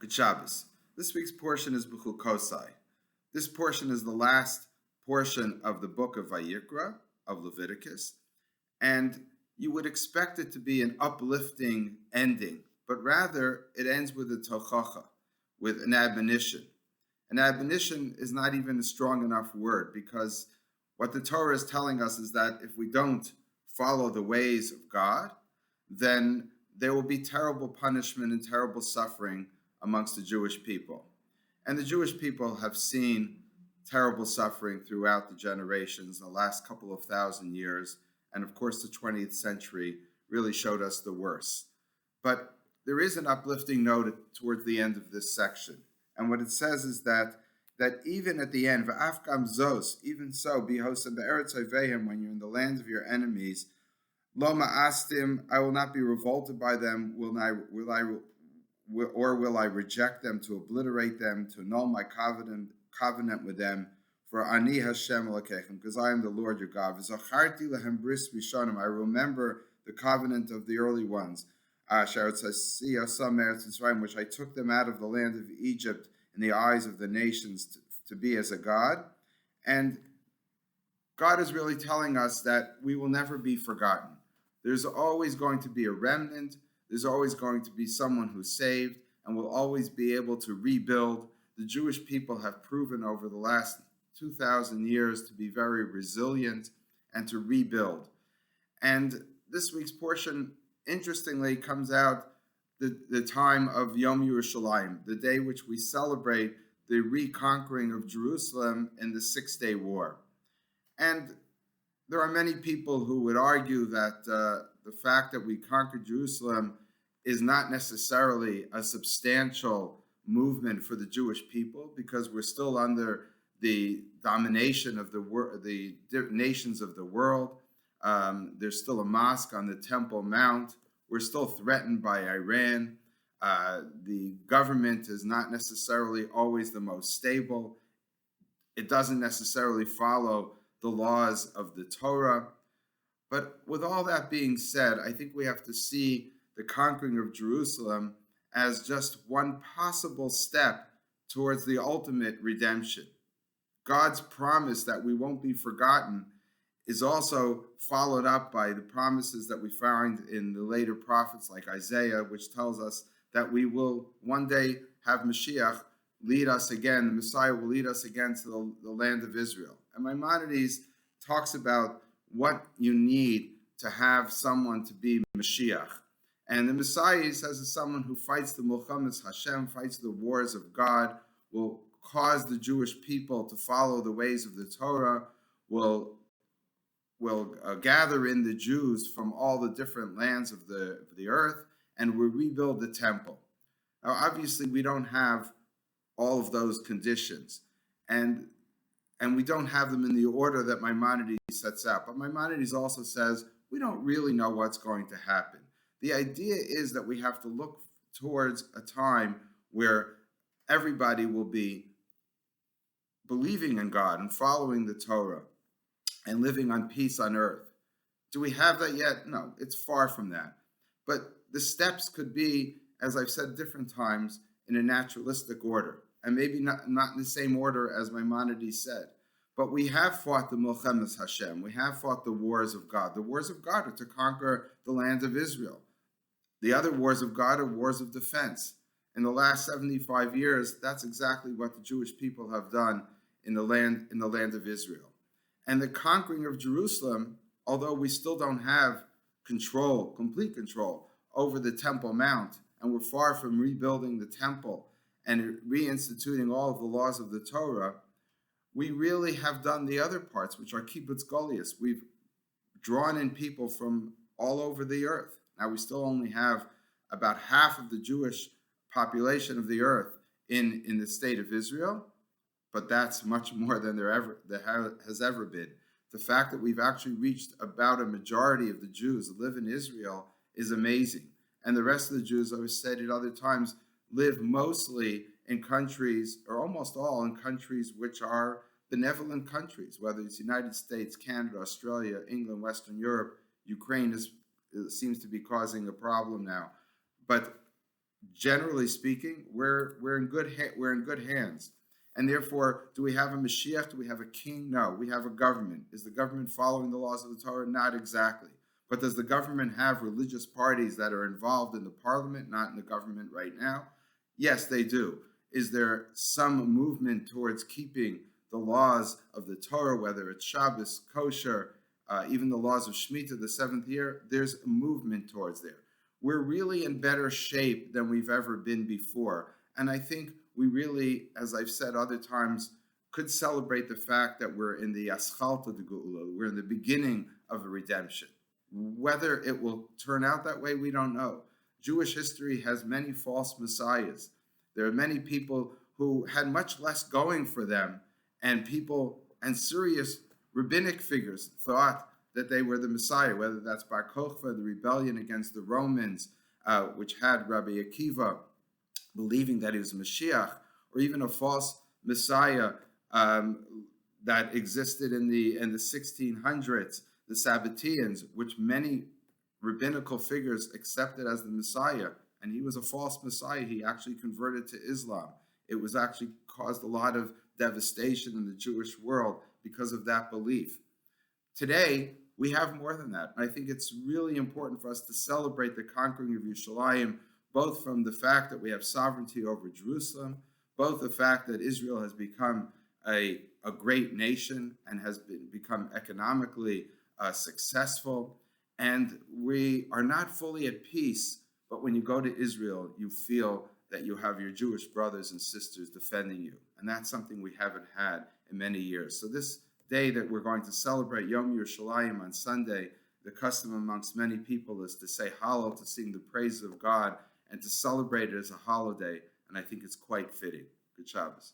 Good Shabbos. This week's portion is B'chukosai. This portion is the last portion of the book of Vayikra, of Leviticus, and you would expect it to be an uplifting ending, but rather it ends with a tochacha, with an admonition. An admonition is not even a strong enough word, because what the Torah is telling us is that if we don't follow the ways of God, then there will be terrible punishment and terrible suffering amongst the Jewish people. And the Jewish people have seen terrible suffering throughout the generations, the last couple of thousand years, and of course the 20th century really showed us the worst. But there is an uplifting note towards the end of this section. And what it says is that even at the end, v'afkam zos, even so, bihosam be'eretz oveihim, when you're in the land of your enemies, lo ma'astim, I will not be revolted by them, will I reject them, to obliterate them, to annul my covenant with them, for ani Hashem Elokechem, because I am the Lord your God. V'zacharti lehem bris rishonim, I remember the covenant of the early ones, which I took them out of the land of Egypt in the eyes of the nations to be as a God. And God is really telling us that we will never be forgotten. There's always going to be a remnant. There's always going to be someone who's saved and will always be able to rebuild. The Jewish people have proven over the last 2,000 years to be very resilient and to rebuild. And this week's portion, interestingly, comes out the time of Yom Yerushalayim, the day which we celebrate the reconquering of Jerusalem in the Six-Day War. And there are many people who would argue that the fact that we conquered Jerusalem is not necessarily a substantial movement for the Jewish people, because we're still under the domination of the nations of the world. There's still a mosque on the Temple Mount. We're still threatened by Iran. The government is not necessarily always the most stable. It doesn't necessarily follow the laws of the Torah. But with all that being said, I think we have to see the conquering of Jerusalem as just one possible step towards the ultimate redemption. God's promise that we won't be forgotten is also followed up by the promises that we find in the later prophets like Isaiah, which tells us that we will one day have Moshiach lead us again, the Messiah will lead us again to the land of Israel. And Maimonides talks about what you need to have someone to be Mashiach. And the Messiah, he says, is someone who fights the Milchamas Hashem, fights the wars of God, will cause the Jewish people to follow the ways of the Torah, will gather in the Jews from all the different lands of the earth, and will rebuild the temple. Now, obviously, we don't have all of those conditions, and we don't have them in the order that Maimonides sets out. But Maimonides also says we don't really know what's going to happen. The idea is that we have to look towards a time where everybody will be believing in God and following the Torah and living on peace on earth. Do we have that yet? No, it's far from that. But the steps could be, as I've said different times, in a naturalistic order, and maybe not in the same order as Maimonides said. But we have fought the Milchemes Hashem. We have fought the wars of God. The wars of God are to conquer the land of Israel. The other wars of God are wars of defense. In the last 75 years, that's exactly what the Jewish people have done in the land of Israel. And the conquering of Jerusalem, although we still don't have complete control over the Temple Mount, and we're far from rebuilding the temple and reinstituting all of the laws of the Torah, we really have done the other parts, which are kibbutz golius. We've drawn in people from all over the earth. Now, we still only have about half of the Jewish population of the earth in the state of Israel, but that's much more than there has ever been. The fact that we've actually reached about a majority of the Jews that live in Israel is amazing. And the rest of the Jews, I've said at other times, live mostly in countries, or almost all in countries which are benevolent countries, whether it's the United States, Canada, Australia, England, Western Europe. Ukraine seems to be causing a problem now. But generally speaking, we're in good hands. And therefore, do we have a Mashiach? Do we have a king? No, we have a government. Is the government following the laws of the Torah? Not exactly. But does the government have religious parties that are involved in the parliament, not in the government right now? Yes, they do. Is there some movement towards keeping the laws of the Torah, whether it's Shabbos, kosher, even the laws of Shemitah, the seventh year? There's a movement towards there. We're really in better shape than we've ever been before. And I think we really, as I've said other times, could celebrate the fact that we're in the Aschalta de Geula, we're in the beginning of a redemption. Whether it will turn out that way, we don't know. Jewish history has many false messiahs. There are many people who had much less going for them, and people and serious rabbinic figures thought that they were the Messiah, whether that's Bar Kokhba, the rebellion against the Romans, which had Rabbi Akiva believing that he was a Moshiach, or even a false Messiah that existed in the 1600s, the Sabbateans, which many rabbinical figures accepted as the Messiah, and he was a false Messiah. He actually converted to Islam. It was actually caused a lot of devastation in the Jewish world because of that belief. Today, we have more than that. I think it's really important for us to celebrate the conquering of Yerushalayim, both from the fact that we have sovereignty over Jerusalem, both the fact that Israel has become a great nation and has become economically successful, and we are not fully at peace, but when you go to Israel, you feel that you have your Jewish brothers and sisters defending you, and that's something we haven't had in many years. So this day that we're going to celebrate Yom Yerushalayim on Sunday, the custom amongst many people is to say Hallel, to sing the praises of God, and to celebrate it as a holiday, and I think it's quite fitting. Good Shabbos.